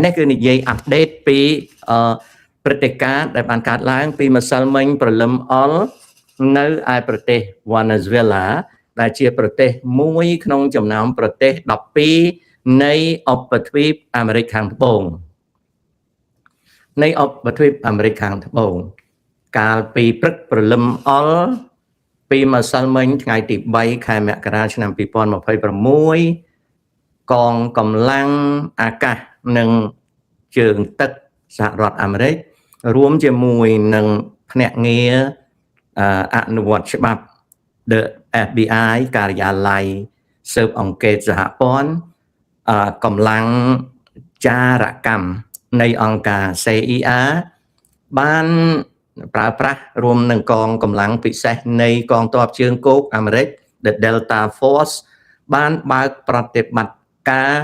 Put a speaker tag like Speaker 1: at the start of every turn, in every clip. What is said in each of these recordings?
Speaker 1: នេះគឺនិយាយអាប់ដេតពីព្រឹត្តិការណ៍ដែលបានកើតឡើងពីម្សិលមិញព្រលឹមអល់នៅឯប្រទេសវ៉ាណេស៊ុយឡាដែលជាប្រទេសមួយក្នុងចំណោមប្រទេស12នៃឧបទ្វីបអាមេរិកខាងត្បូងកាលពីព្រឹកព្រលឹមអល់ពីម្សិលមិញថ្ងៃទី3ខែមករាឆ្នាំ2026កងកម្លាំងអាកាសនិងជើងទឹកសហរដ្ឋអាមេរិករួមជាមួយនឹងភ្នាក់ងារអនុវត្តច្បាប់ The FBI ការិយាល័យស៊ើបអង្កេតសហព័ន្ធកម្លាំងចារកម្មនៃអង្គការ CIA បានប្រើប្រាស់រួមនឹងកងកម្លាំងពិសេសនៃកងទ័ពជើងគោកអាមេរិក The Delta Force បានបើកប្រតិបត្តិការ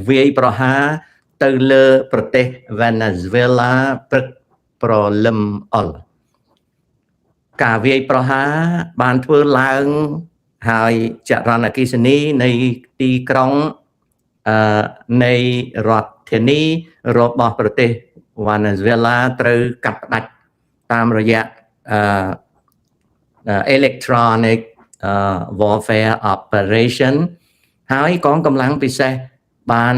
Speaker 1: វាយប្រហារទៅលើប្រទេសវេណេស៊ុយឡាព្រឹកព្រលឹមអល់ការវាយប្រហារបានធ្វើឡើងហើយចរន្តអគ្គិសនីនៃទីក្រុងនៃរដ្ឋធានីរបស់ប្រទេសវ៉ាណេស៊ុយឡាត្រូវកាត់ផ្តាច់តាមរយៈelectronic warfare operation ហើយកងកម្លាំងពិសេសបាន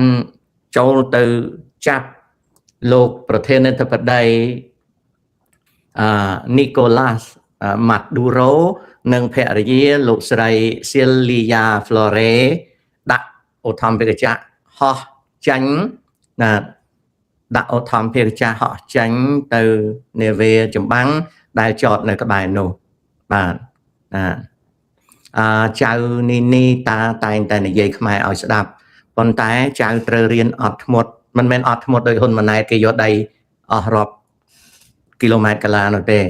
Speaker 1: ចូលទៅចាប់លោកប្រធានាធិបតីNicolas Maduro និងភរិយាលោកស្រី Celia Flores ដាក់ឧទ្ធម្ភាគចក្រហោះចាញ់ដាក់ឧទ្ធម្ភាគចក្រហោះចាញ់ទៅនាវាចម្បាំងដែលចតនៅក្បែរនោះបាទចៅនីតាតែងតែនិយាយខ្មែរឲ្យស្ដាប់ប៉ុន្តែចៅត្រូវរៀនអត់ធ្មត់មិនមែនអត់ធ្មត់ដោយហ៊ុនម៉ាណែតគេយកដៃអស់រាប់គីឡូម៉ែត្រកាឡានោះទេ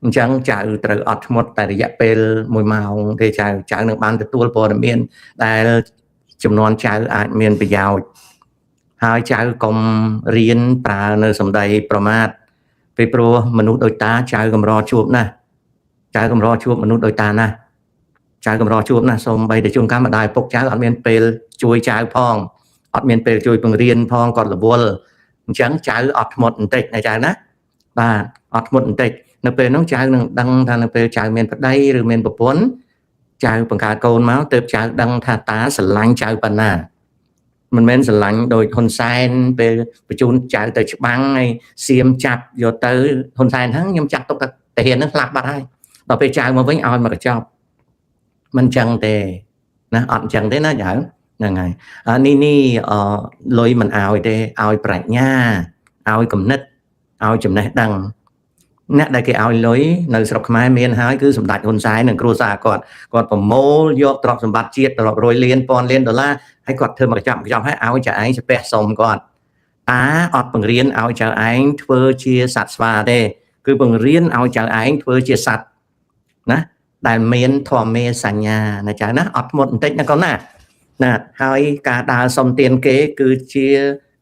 Speaker 1: អញ្ចឹងចៅត្រូវអត់ធ្មត់តែរយៈពេល1ម៉ោងទេចៅនឹងបានទទួលព័ត៌មានដែលចំនួនចៅអាចមានប្រយោជន៍ហើយចៅកុំរៀនប្រើនៅសម្ដីប្រមាថពីព្រោះមនុស្សដូចតាចៅកម្រជួបណាស់ចៅកម្រជួបមនុស្សដូចតាណាស់ចៅកម្រជួបណាស់សូម្បីតែជួនកាលម្ដាយពុកចៅអត់មានពេលជួយចៅផងអត់មានពេលជួយបង្រៀនផងគាត់រវល់អញ្ចឹងចៅអត់ធ្មត់បន្តិចណាចៅណាបាទអត់ធ្មត់បន្តិចនៅពេលនោះចៅនឹងដឹងថានៅពេលចៅមានប្តីឬមានប្រពន្ធចៅបង្កើតកូនមកទើបចៅដឹងថាតាស្រឡាញ់ចៅប៉ុណ្ណាមិនមែនស្រឡាញ់ដោយហ៊ុនសែនពេលបញ្ជូនចៅទៅច្បាំងហើយសៀមចាប់យកទៅហ៊ុនសែនហ្នឹងខ្ញុំចាត់ទុកថាតាហ៊ានហ្នឹងស្លាប់បាត់ហើយដល់ពេលចៅមកវិញឲ្យមកកញ្ចប់មិនចឹងទេណាអត់ចឹងទេណាចៅហ្នឹងហើយនេះលុយមិនឲ្យទេឲ្យប្រាជ្ញាឲ្យគំនិតឲ្យចំណេះដឹងអ្នកដែលគេឲ្យលុយនៅស្រុកខ្មែរមានហើយគឺសម្ដេចហ៊ុនសែននិងគ្រួសារគាត់ប្រមូលយកទ្រព្យសម្បត្តិជាតិរាប់រយលានពាន់លានដុល្លារហើយគាត់ធ្វើមកកញ្ចប់ឲ្យចៅឯងស្ពះសុំគាត់អត់បង្រៀនឲ្យចៅឯងធ្វើជាសត្វស្វាទេគឺបង្រៀនឲ្យចៅឯងធ្វើជាសត្វណាដែលមានធម្មមេសញ្ញាណាចៅណាអត់ធ្មត់បន្តិចណាកូនណាហើយការដើរសុំទានគេគឺជា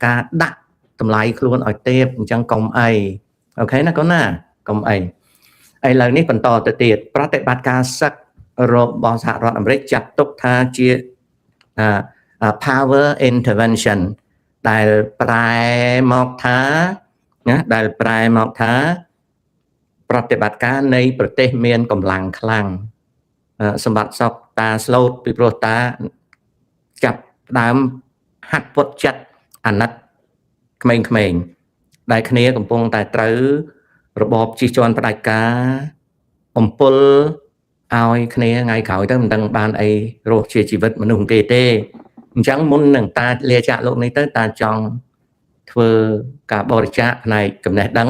Speaker 1: ការដាក់តម្លៃខ្លួនឲ្យទេពអញ្ចឹងកុំអីអូខេណាកូនណាកុំអីឥឡូវនេះបន្តទៅទៀតប្រតិបត្តិការសឹករបស់សហរដ្ឋអាមេរិកចាត់ទុកថាជាpower intervention ដែលប្រែមកថាប្រតិបត្តិការនៃប្រទេសមានកម្លាំងខ្លាំងសម្បត្តិសពតាស្លូតពីព្រោះតាចាប់ដើមហាត់ពុតចិត្តអាណិតក្មេងៗដែលគ្នាកំពុងតែត្រូវរបបជិះជាន់ផ្ដាច់ការអំពុលឲ្យគ្នាថ្ងៃក្រោយទៅមិនដឹងបានអីរស់ជាជីវិតមនុស្សគេទេអញ្ចឹងមុននឹងតាលាចាកលោកនេះទៅតាចង់ធ្វើការបរិច្ចាគផ្នែកចំណេះដឹង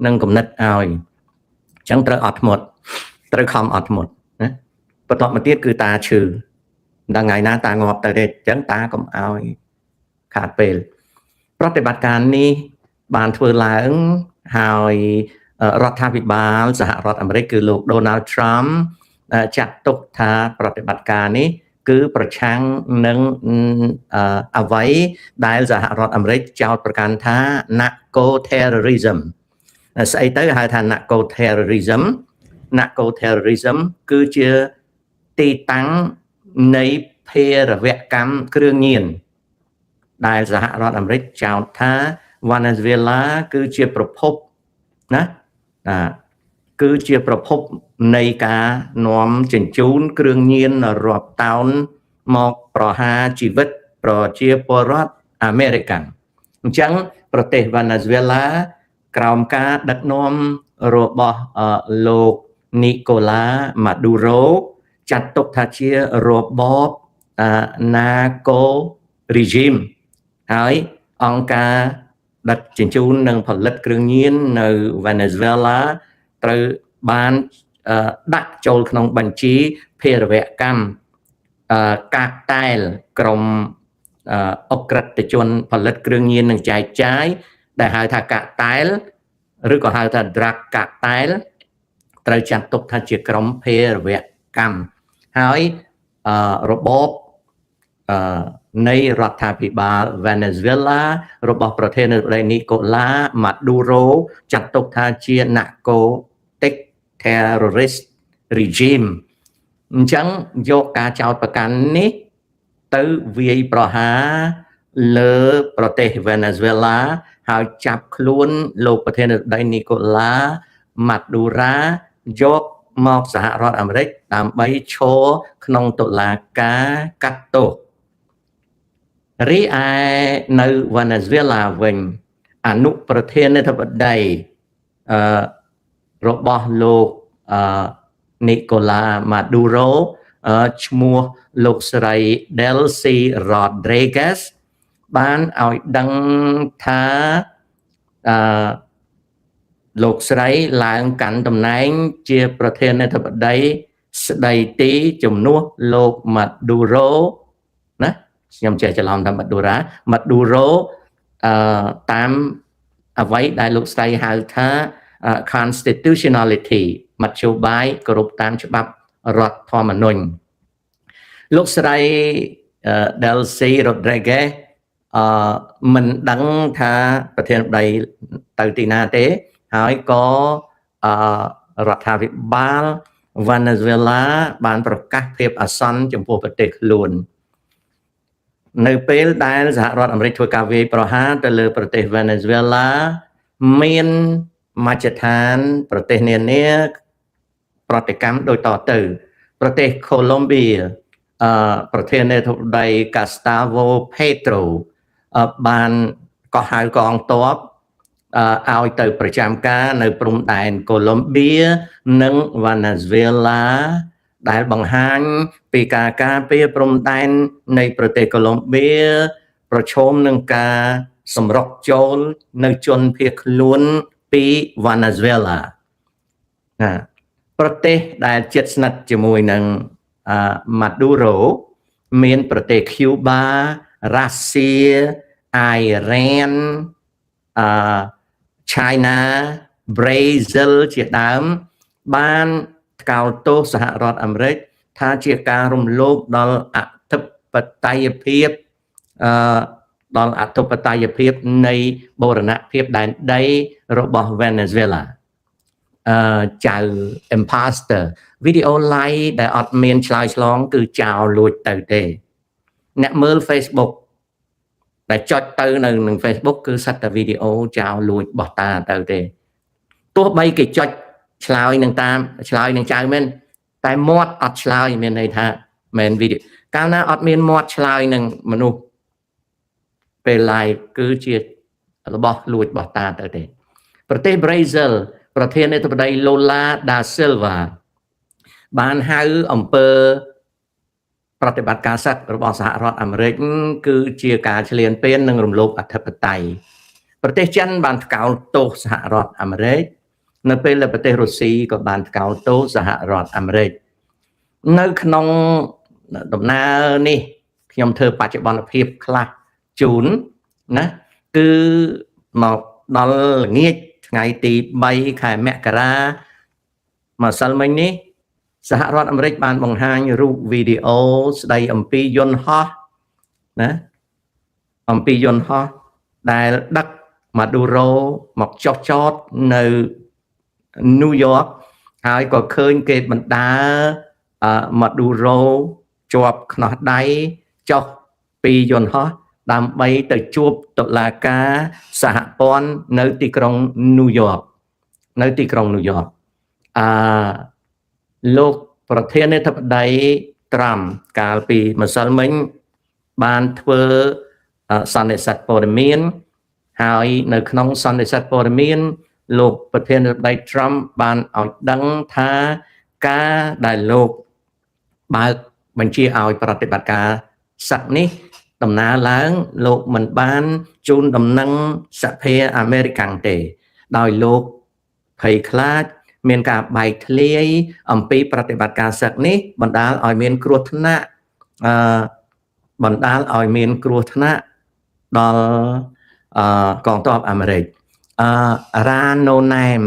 Speaker 1: និងគំនិតឲ្យអញ្ចឹងត្រូវអត់ធ្មត់ត្រូវខំអត់ធ្មត់ណាបន្ទាប់មកទៀតគឺតាឈឺដល់ថ្ងៃណាតាងាប់ទៅទេអញ្ចឹងតាកុំឲ្យខាតពេលប្រតិបត្តិការនេះបានធ្វើឡើងហើយរដ្ឋាភិបាលសហរដ្ឋអាមេរិកគឺលោក Donald Trump ចាត់ទុកថាប្រតិបត្តិការនេះគឺប្រឆាំងនឹងអ្វីដែលសហរដ្ឋអាមេរិកចោទប្រកាន់ថា narco terrorism ស្អីទៅហៅថា narco terrorism គឺជាទីតាំងនៃភេរវកម្មគ្រឿងញៀន ដែលសហរដ្ឋអាមេរិកចោទថា Venezuela គឺជាប្រភពណាគឺជាប្រភពនៃការនាំជញ្ជូនគ្រឿងញៀនរាប់តោនមកប្រហារជីវិតប្រជាពលរដ្ឋអាមេរិកាំងអញ្ចឹងប្រទេស Venezuela ក្រោមការដឹកនាំរបស់លោក Nicolás Maduro ចាត់ទុកថាជារបបnarco regime ហើយអង្គការដឹកជញ្ជូននិងផលិតគ្រឿងញៀននៅ Venezuela ត្រូវបានដាក់ចូលក្នុងបញ្ជីភារវកម្មកាកតែលក្រុមអក្រិតជនផលិតគ្រឿងញៀននិងចែកចាយដែលហៅថាកាកតែលឬក៏ហៅថា drug កាកតែលត្រូវចាត់ទុកថាជាក្រុមភារវកម្មហើយរបបនៃរដ្ឋាភិបាល Venezuela របស់ប្រធានាធិបតី Nicolás Maduro ចាត់ទុកថាជា narcotic terrorist regime អញ្ចឹងយកការចោទប្រកាន់នេះទៅវាយប្រហារលើប្រទេស Venezuela ហើយចាប់ខ្លួនលោកប្រធានាធិបតី Nicolás Maduro យកមកសហរដ្ឋអាមេរិកដើម្បីឈរក្នុងតុលាការកាត់ទោសរីឯនៅ Venezuela វិញអនុប្រធានាធិបតីរបស់លោកNicolás Maduro ឈ្មោះលោកស្រី Delcy Rodriguez បានឲ្យដឹងថាលោកស្រីឡើងកាន់តំណែងជាប្រធានាធិបតីស្ដីទីជំនួសលោក Maduro ណាខ្ញុំចេះច្រឡំថា Maduro តាមអ្វីដែលលោកស្រីហៅថា constitutionality មធ្យោបាយគោរពតាមច្បាប់រដ្ឋធម្មនុញ្ញលោកស្រី Delcy Rodriguez មិនដឹងថាប្រធានាធិបតីទៅទីណាទេហើយក៏រដ្ឋាភិបាល Venezuela បានប្រកាសភាពអាសន្នចំពោះប្រទេសខ្លួននៅពេលដែលសហរដ្ឋអាមេរិកធ្វើការវាយប្រហារទៅលើប្រទេស Venezuela មានមជ្ឈដ្ឋានប្រទេសនានាប្រតិកម្មដូចតទៅប្រទេស Colombia ប្រធានាធិបតី Gustavo Petro បានកោះហៅកងទ័ពឲ្យទៅប្រចាំការនៅព្រំដែន Colombia និង Venezuela ដែលបង្ហាញពីការការពារព្រំដែននៃប្រទេស Colombia ប្រឈមនឹងការសម្រុកចូលនៅជនភៀសខ្លួនពី Venezuela ប្រទេសដែលជិតស្និទ្ធជាមួយនឹងMaduro មានប្រទេស Cuba រុស្ស៊ីអ៊ៃរ៉ានChina Brazil ជាដើមបានថ្កោលទោសសហរដ្ឋអាមេរិកថាជាការរំលោភដល់អធិបតេយ្យភាពនៃបូរណភាពដែនដីរបស់ Venezuela ចៅ imposter វីដេអូ live ដែលអត់មានឆ្លើយឆ្លងគឺចោលលួចទៅទេអ្នកមើល Facebook ដែលចុចទៅនៅនឹង Facebook គឺសិតតែវីដេអូចោលលួចបោះតាទៅទេទោះបីគេចុចឆ្លើយនឹងចៅមែនតែមាត់អត់ឆ្លើយមានន័យថាមែនវីដេអូកាលណាអត់មានមាត់ឆ្លើយនឹងមនុស្សពេល live គឺជារបស់លួចបោះតាទៅទេប្រទេស Brazil ប្រធានាធិបតី Lula da Silva បានហៅអំពើប្រតិបត្តិការសឹករបស់សហរដ្ឋអាមេរិកគឺជាការឈ្លានពាននិងរំលោភអធិបតេយ្យប្រទេសចិនបានថ្កោលទោសសហរដ្ឋអាមេរិកនៅពេលដែលប្រទេសរុស្ស៊ីក៏បានថ្កោលទោសសហរដ្ឋអាមេរិកនៅក្នុងដំណើរនេះខ្ញុំធ្វើបច្ចុប្បន្នភាពខ្លះជូនណាគឺមកដល់ល្ងាចថ្ងៃទី3ខែមករាម្សិលមិញនេះសហរដ្ឋអាមេរិកបានបង្ហាញរូបវីដេអូស្ដីអំពីយន្តហោះណាអំពីយន្តហោះដែលដឹក Maduro មកចុះចតនៅ New York ហើយក៏ឃើញគេបណ្ដើរMaduro ជាប់ខ្នោះដៃចុះពីយន្តហោះ ដើម្បីទៅជួបតុលាការសហព័ន្ធនៅទីក្រុងញូវយ៉កលោកប្រធានាធិបតីត្រាំកាលពីម្សិលមិញបានធ្វើសន្និសីទព័ត៌មានហើយនៅក្នុងសន្និសីទព័ត៌មានលោកប្រធានាធិបតីត្រាំបានឲ្យដឹងថាការដែលលោកបើកបញ្ជាឲ្យប្រតិបត្តិការសឹកនេះដំណើរឡើងលោកមិនបានជូនដំណឹងសភាអាមេរិកទេដោយលោកភ័យខ្លាចមានការបែកធ្លាយអំពីប្រតិបត្តិការសឹកនេះបណ្ដាលឲ្យមានគ្រោះថ្នាក់ដល់កងទ័ពអាមេរិករ៉ាណូណែម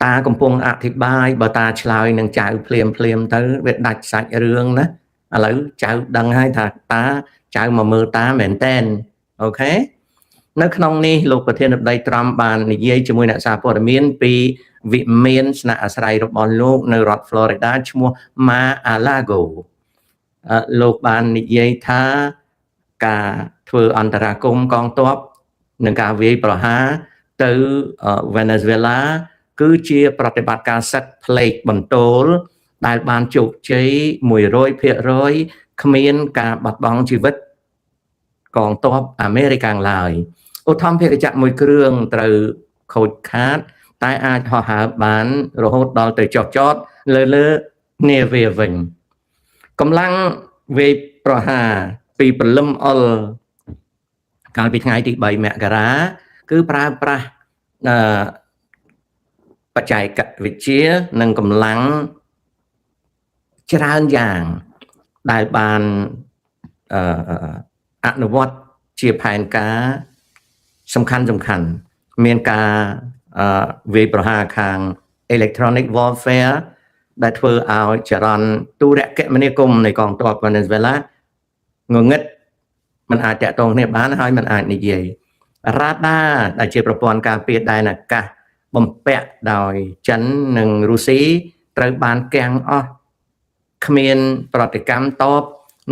Speaker 1: តាកំពុងអធិប្បាយបើតាឆ្លើយនឹងចៅភ្លាមទៅវាដាច់សាច់រឿងណាឥឡូវចៅដឹងហើយថាតាចៅមកមើលតាមែនតែនអូខេនៅក្នុងនេះលោកប្រធានាធិបតីត្រាំបាននិយាយជាមួយអ្នកសារព័ត៌មានពីវិមានស្នាក់អាស្រ័យរបស់លោកនៅរដ្ឋ Florida ឈ្មោះ Mar-a-Lago លោកបាននិយាយថាការធ្វើអន្តរាគមន៍កងទ័ពនិងការវាយប្រហារទៅវេណេស៊ុយអេឡាគឺជាប្រតិបត្តិការសឹកផ្លេកបន្ទោលដែលបានជោគជ័យ 100% គ្មានការបាត់បង់ជីវិតកងទ័ពអាមេរិកឡើយឧទ្ធម្ភាគចក្រមួយគ្រឿងត្រូវខូចខាតតែអាចហោះហើរបានរហូតដល់ទៅចុះចតលើគ្នាវាវិញកម្លាំងវាយប្រហារពីព្រលឹមអុលកាលពីថ្ងៃទី3មករាគឺប្រើប្រាស់បច្ចេកវិទ្យានិងកម្លាំងច្រើនយ៉ាងដែលបានអនុវត្តជាផែនការសំខាន់មានការវាយប្រហារខាង electronic warfare ដែលធ្វើឲ្យចរន្តទូរគមនាគមន៍នៃកងទ័ពវេណេស៊ុយអេឡាងងឹតมันអាចតាក់ទងគ្នាបានហើយมันអាចនិយាយរ៉ាដាដែលជាប្រព័ន្ធការពារដែនអាកាសបំពាក់ដោយចិននិងរុស្ស៊ីត្រូវបានកាំងអស់គ្មានប្រតិកម្មតប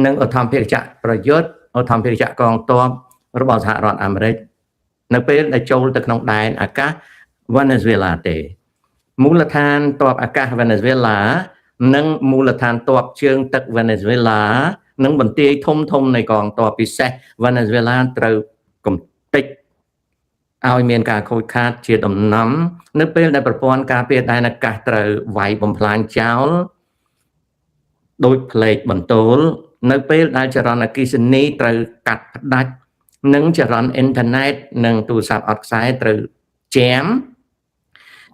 Speaker 1: និងឧទ្ធម្ភាគចក្រប្រយុទ្ធឧទ្ធម្ភាគចក្រកងទ័ពរបស់សហរដ្ឋអាមេរិកនៅពេលដែលចូលទៅក្នុងដែនអាកាសវេណេស៊ុយអេឡាទេមូលដ្ឋានទ័ពអាកាសវេណេស៊ុយអេឡានិងមូលដ្ឋានទ័ពជើងទឹកវេណេស៊ុយអេឡានិងបន្ទាយធំនៃកងទ័ពពិសេសវេណេស៊ុយអេឡាត្រូវកំទេចឲ្យមានការខូចខាតជាដំណំនៅពេលដែលប្រព័ន្ធការពារដែនអាកាសត្រូវវាយបំផ្លាញចោលដោយផ្លេកបន្ទោលនៅពេលដែលចរន្តអគ្គិសនីត្រូវកាត់ផ្ដាច់និងចរន្តអ៊ីនធឺណិតនិងទូរស័ព្ទអត់ខ្សែត្រូវចាម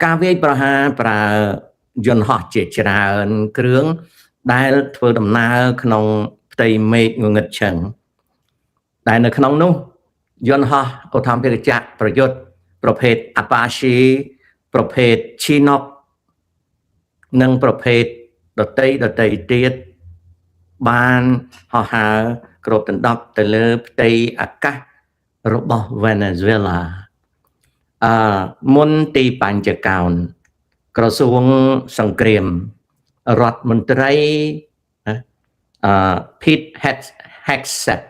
Speaker 1: ការវាយប្រហារប្រើយន្តហោះជាច្រើនគ្រឿងដែលធ្វើដំណើរក្នុងផ្ទៃមេឃងងឹតឈឹងដែលនៅក្នុងនោះយន្តហោះឧទ្ធម្ភាគចក្រប្រយុទ្ធប្រភេទ Apache ប្រភេទ Chinook និងប្រភេទដតីទៀតបានហោះហើរគ្របដណ្ដប់ទៅលើផ្ទៃអាកាសរបស់វេណេស៊ុយអេឡាមន្ទីរបញ្ចកោណក្រសួងសង្គ្រាមរដ្ឋមន្ត្រី Pete Hegseth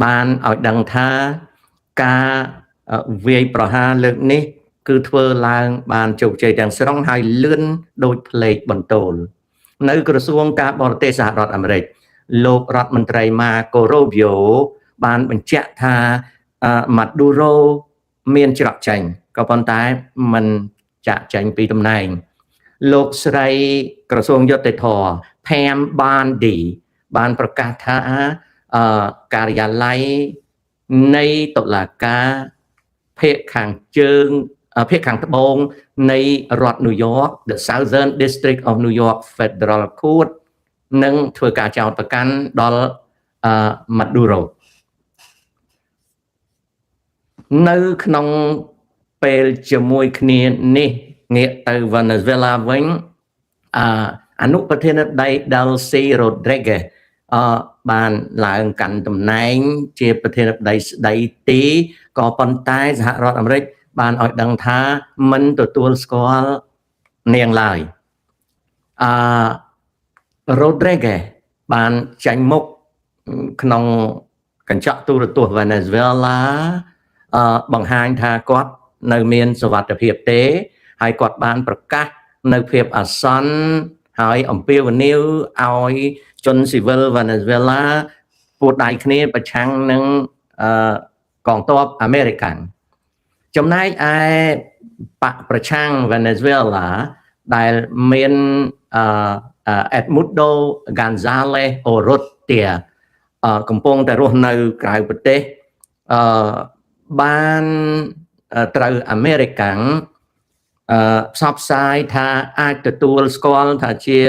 Speaker 1: បានឲ្យដឹងថាការវាយប្រហារលើកនេះគឺធ្វើឡើងបានជោគជ័យទាំងស្រុងហើយលឿនដូចផ្លេកបន្ទោលនៅក្រសួងការបរទេសសហរដ្ឋអាមេរិកលោករដ្ឋមន្ត្រី Marco Rubio បានបញ្ជាក់ថា Maduro មានច្រកចេញក៏ប៉ុន្តែមិនចាក់ចេញពីតំណែងលោកស្រីក្រសួងយុត្តិធម៌ Pam Bondi បានប្រកាសថាការិយាល័យនៃតុលាការភាគខាងជើងភាគខាងត្បូងនៃរដ្ឋ New York the Southern District of New York Federal Court នឹងធ្វើការចោទប្រកាន់ដល់Maduro នៅក្នុងពេលជាមួយគ្នានេះងាកទៅ Venezuela វិញអនុប្រធានាធិបតី Delcy Rodriguez បានឡើងកាន់តំណែងជាប្រធានាធិបតីស្ដីទីក៏ប៉ុន្តែសហរដ្ឋអាមេរិកបានឲ្យដឹងថាមិនទទួលស្គាល់នាងឡើយRodriguez បានចាញ់មុខក្នុង កញ្ចក់ទូរទស្សន៍ Venezuela បង្ហាញថាគាត់នៅមានសុវត្ថិភាពទេហើយគាត់បានប្រកាសនៅភាពអាសន្នហើយអំពាវនាវឲ្យជនស៊ីវិល Venezuela ពួតដៃគ្នាប្រឆាំងនឹងកងទ័ពអាមេរិកចំណែកឯបកប្រឆាំង Venezuela ដែលមានEdmundo González Urrutia កំពុងតែរស់នៅក្រៅប្រទេសបានត្រូវអាមេរិកផ្សព្វផ្សាយថាអាចទទួលស្គាល់ថាជា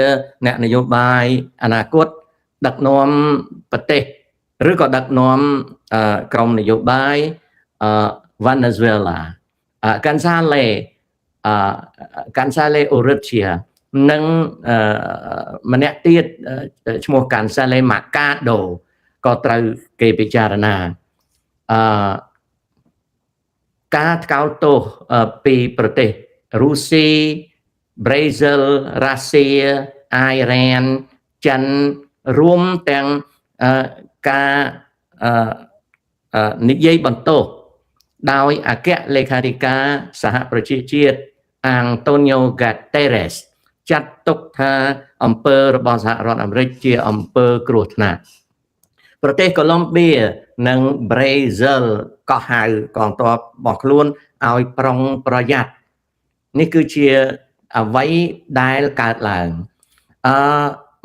Speaker 1: អ្នកនយោបាយអនាគតដឹកនាំប្រទេសឬក៏ដឹកនាំក្រុមនយោបាយ Venezuela González Urrutia និងម្នាក់ទៀតឈ្មោះ González Mercado ក៏ត្រូវគេពិចារណាការថ្កោលទោសពីប្រទេសរុស្ស៊ីប្រេស៊ីលរ៉ាស៊ាអ៊ីរ៉ានចិនរួមទាំងការនិយាយបន្ទោសដោយអគ្គលេខាធិការសហប្រជាជាតិអាងតូញ៉ូហ្កាតេរ៉េសចាត់ទុកថាអំពើរបស់សហរដ្ឋអាមេរិកជាអំពើគ្រោះថ្នាក់ប្រទេសកូឡុំបៀនិងប្រេស៊ីលក៏ហៅកងទ័ពរបស់ខ្លួនឲ្យប្រុងប្រយ័ត្ននេះគឺជាអ្វីដែលកើតឡើង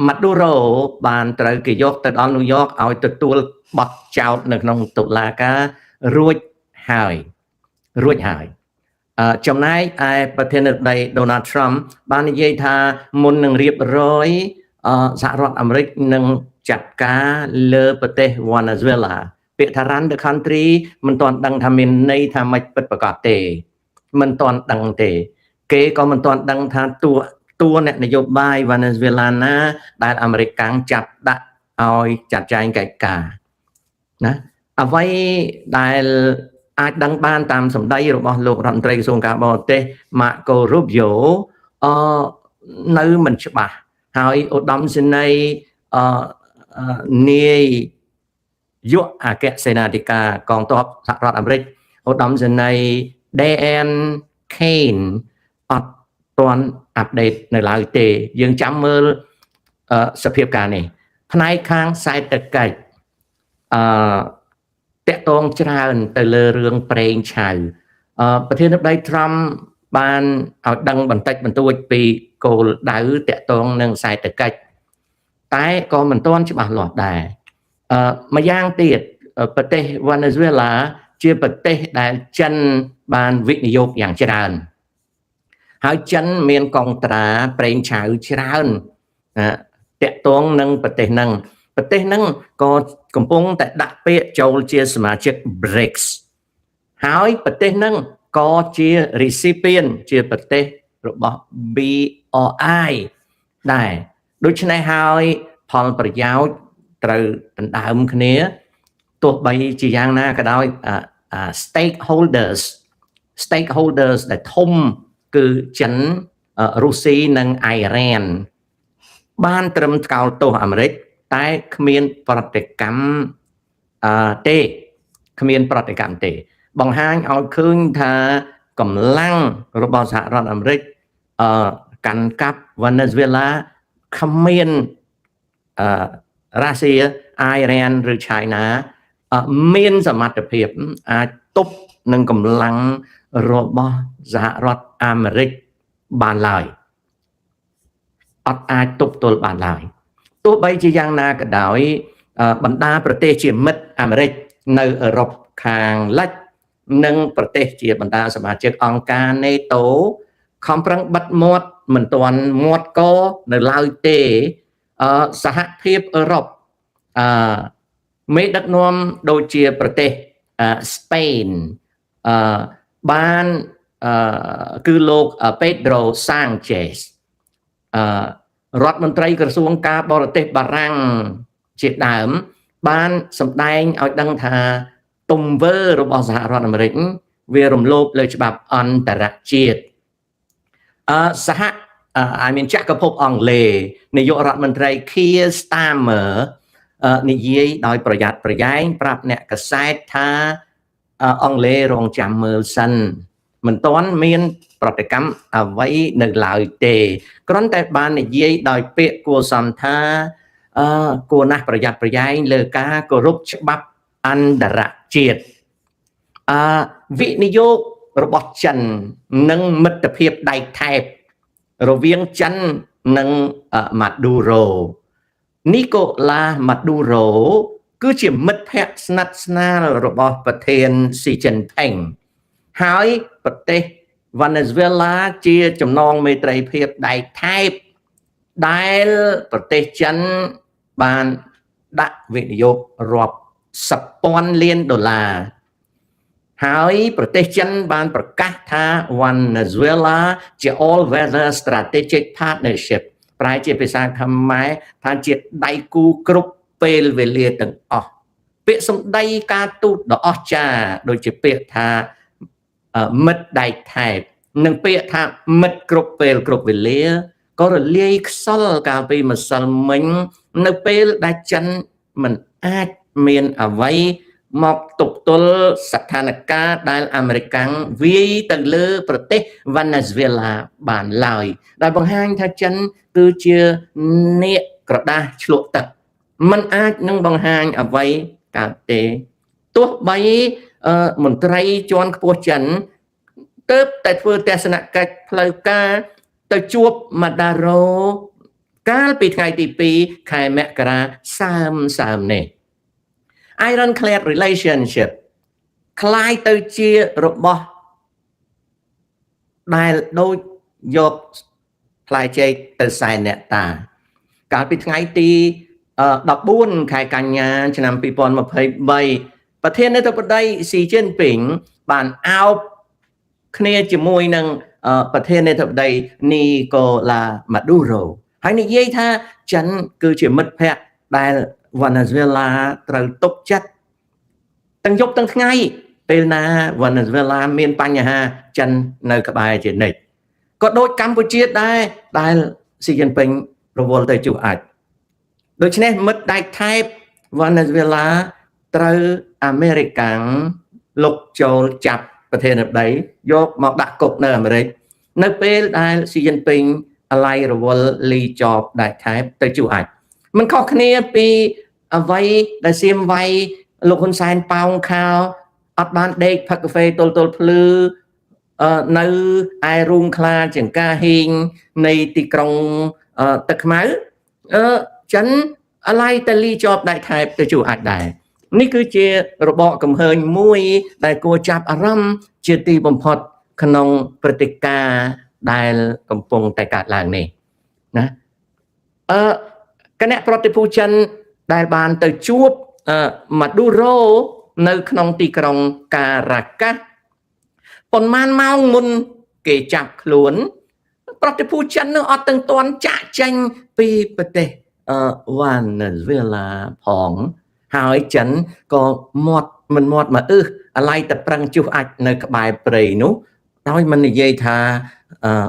Speaker 1: ម៉ាឌូរ៉ូបានត្រូវគេយកទៅដល់ញូវយ៉កឲ្យទទួលបទចោទនៅក្នុងតុលាការរួចហើយចំណែកឯប្រធានាធិបតី Donald Trump បាននិយាយថាមុននឹងរៀបរយសហរដ្ឋអាមេរិកនឹងចាត់ការលើប្រទេស Venezuela ពាក្យថា run the country មិនទាន់ដឹងថាមានន័យថាម៉េចពិតប្រាកដទេមិនទាន់ដឹងទេគេក៏មិនទាន់ដឹងថាតួអ្នកនយោបាយ Venezuela ណាដែលអាមេរិកកាំងចាប់ដាក់ឲ្យចាត់ចែងកិច្ចការណាអ្វីដែលអាចដឹងបានតាមសម្ដីរបស់លោករដ្ឋមន្ត្រីក្រសួងការបរទេស Marco Rubio នៅមិនច្បាស់ហើយឧត្តមសេនីយ៍នាយយកអគ្គសេនាធិការកងទ័ពសហរដ្ឋអាមេរិកឧត្តមសេនីយ៍ Dan Kane អត់ទាន់អាប់ដេតនៅឡើយទេយើងចាំមើលសភាពការនេះផ្នែកខាងសេដ្ឋកិច្ចតាក់ទងច្រើនទៅលើរឿងប្រេងឆៅប្រធានាធិបតី Trump បានឲ្យដឹងបន្តិចបន្តួចពីគោលដៅតាក់ទងនឹងសេដ្ឋកិច្ចតែក៏មិនទាន់ច្បាស់លាស់ដែរម្យ៉ាងទៀតប្រទេស Venezuela ជាប្រទេសដែលចិនបានវិនិយោគយ៉ាងច្រើនហើយចិនមានកងត្រាប្រេងឆៅច្រើនតាក់ទងនឹងប្រទេសហ្នឹងក៏កំពុងតែដាក់ពាក្យចូលជាសមាជិក BRICS ហើយប្រទេសហ្នឹងក៏ជា recipient ជាប្រទេសរបស់ BRI ដែរដូច្នេះហើយផលប្រយោជន៍ត្រូវដណ្ដើមគ្នាទោះបីជាយ៉ាងណាក៏ដោយstakeholders ដែលធំគឺចិនរុស្ស៊ីនិងអ៊ីរ៉ានបានត្រឹមថ្កោលទោសអាមេរិកតែគ្មានប្រតិកម្មទេបង្ហាញឲ្យឃើញថាកម្លាំងរបស់សហរដ្ឋអាមេរិកកាន់កាប់ Venezuela គ្មានរ៉ាស៊ាអ៊ីរ៉ានឬឆៃណាមានសមត្ថភាពអាចទប់នឹងកម្លាំងរបស់សហរដ្ឋអាមេរិកបានឡើយអត់អាចទប់ទល់បានឡើយទោះបីជាយ៉ាងណាក៏ដោយបណ្ដាប្រទេសជាមិត្តអាមេរិកនៅអឺរ៉ុបខាងលិចនិងប្រទេសជាបណ្ដាសមាជិកអង្គការ NATO ខំប្រឹងបិទមាត់មិនទាន់មាត់កនៅឡើយទេសហភាពអឺរ៉ុបមេដឹកនាំដូចជាប្រទេសស្ប៉េនបានគឺលោក Pedro Sanchez រដ្ឋមន្ត្រីក្រសួងការបរទេសបារាំងជាដើមបានសម្ដែងឲ្យដឹងថាទង្វើរបស់សហរដ្ឋអាមេរិកវារំលោភលើច្បាប់អន្តរជាតិចក្រភពអង់គ្លេសនាយករដ្ឋមន្ត្រី Keir Starmer និយាយដោយប្រយ័ត្នប្រយែងប្រាប់អ្នកកសែតថាអង់គ្លេសរងចាំមើលសិនមិនទាន់មានប្រតិកម្មអ្វីនៅឡើយទេគ្រាន់តែបាននិយាយដោយពាក្យគួរសមថាគួរណាស់ប្រយ័ត្នប្រយែងលើការគោរពច្បាប់អន្តរជាតិវិនិយោគរបស់ចិននិងមិត្តភាពដៃថែបរវាងចិននិងម៉ាឌូរ៉ូនីកូឡាម៉ាឌូរ៉ូគឺជាមិត្តភក្តិស្និទ្ធស្នាលរបស់ប្រធានស៊ីជីនផេងហើយប្រទេសវ៉ាណេស៊ុយអេឡាជាចំណងមេត្រីភាពដៃថែបដែលប្រទេសចិនបានដាក់វិនិយោគរាប់សិបពាន់លានដុល្លារហើយប្រទេសចិនបានប្រកាសថាវ៉ាណេស៊ុយអេឡាជា all weather strategic partnership ប្រែជាភាសាខ្មែរថាជាដៃគូគ្រប់ពេលវេលាទាំងអស់ពាក្យសម្ដីការទូតដ៏អស្ចារ្យដូចជាពាក្យថាមិត្តដៃថែបនិងពាក្យថាមិត្តគ្រប់ពេលគ្រប់វេលាក៏រលាយខ្សលកាលពីម្សិលមិញនៅពេលដែលចិនមិនអាចមានអ្វីមកទប់ទល់ស្ថានភាពដែលអាមេរិកវាយទៅលើប្រទេសវ៉ាណេស៊ុយអេឡាបានឡើយដែលបង្ហាញថាចិនគឺជានាគក្រដាសឆ្លក់ទឹកมันអាចនឹងបង្ហាញអ្វីកើតទេទោះបីមន្ត្រីជាន់ខ្ពស់ចិនទើបតែធ្វើទស្សនកិច្ចផ្លូវការទៅជួបម៉ាដារ៉ូកាលពីថ្ងៃទី2ខែមករាសើមនេះ Ironclad relationship คล้ายទៅជារបស់ដែលដូចយកផ្លែចេកទៅសែនអ្នកតាកាលពីថ្ងៃទី14ខែកញ្ញាឆ្នាំ2023ប្រធានាធិបតីស៊ីជីនពីងបានអោបគ្នាជាមួយនឹងប្រធានាធិបតីនីកូឡាម៉ាឌូរ៉ូហើយនិយាយថាចិនគឺជាមិត្តភក្តិដែលវ៉ាណេស៊ុយអេឡាត្រូវទុកចិត្តទាំងយប់ទាំងថ្ងៃពេលណាវ៉ាណេស៊ុយអេឡាមានបញ្ហាចិននៅក្បែរជានិច្ចក៏ដូចកម្ពុជាដែរដែលស៊ីជីនពីងរវល់ទៅជួបអាចដូច្នេះមិត្តដៃថែបវ៉ាណេស៊ុយអេឡាត្រូវអាមេរិកលុកចូលចាប់ប្រធានាធិបតីយកមកដាក់គុកនៅអាមេរិកនៅពេលដែលស៊ីជីនពីងអាឡ័យរវល់លីចបដៃថែបទៅជួបអាចมันខុសគ្នាពីអ្វីដែលសៀមវៃលោកហ៊ុនសែនប៉ោងខោអត់បានដេកផឹកកាហ្វេទល់ភ្លឺនៅឯរូងខ្លាចង្ការហ៊ីងនៃទីក្រុងទឹកខ្មៅចិនអាឡ័យតលីជាប់ដៃថែបទៅជួអាចដែរនេះគឺជារបបកំហើញមួយដែលគួរចាប់អារម្មណ៍ជាទីបំផុតក្នុងព្រឹត្តិការណ៍ដែលកំពុងតែកើតឡើងនេះណាគណៈប្រតិភូចិនដែលបានទៅជួបម៉ាឌូរ៉ូនៅក្នុងទីក្រុងការ៉ាកាសប៉ុន្មានម៉ោងមុនគេចាប់ខ្លួនប្រតិភូចិននៅអត់ទាំងទាន់ចាក់ចេញពីប្រទេសវ៉ាណេស៊ុយអេឡាផងហើយចិនក៏មាត់មកអាឡ័យតែប្រឹងជុះអាចនៅក្បែរព្រៃនោះដោយមិននិយាយថា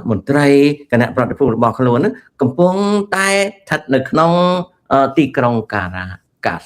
Speaker 1: មន្ត្រីគណៈប្រតិភូរបស់ខ្លួនកំពុងតែស្ថិតនៅក្នុងទីក្រុងការ៉ាកាស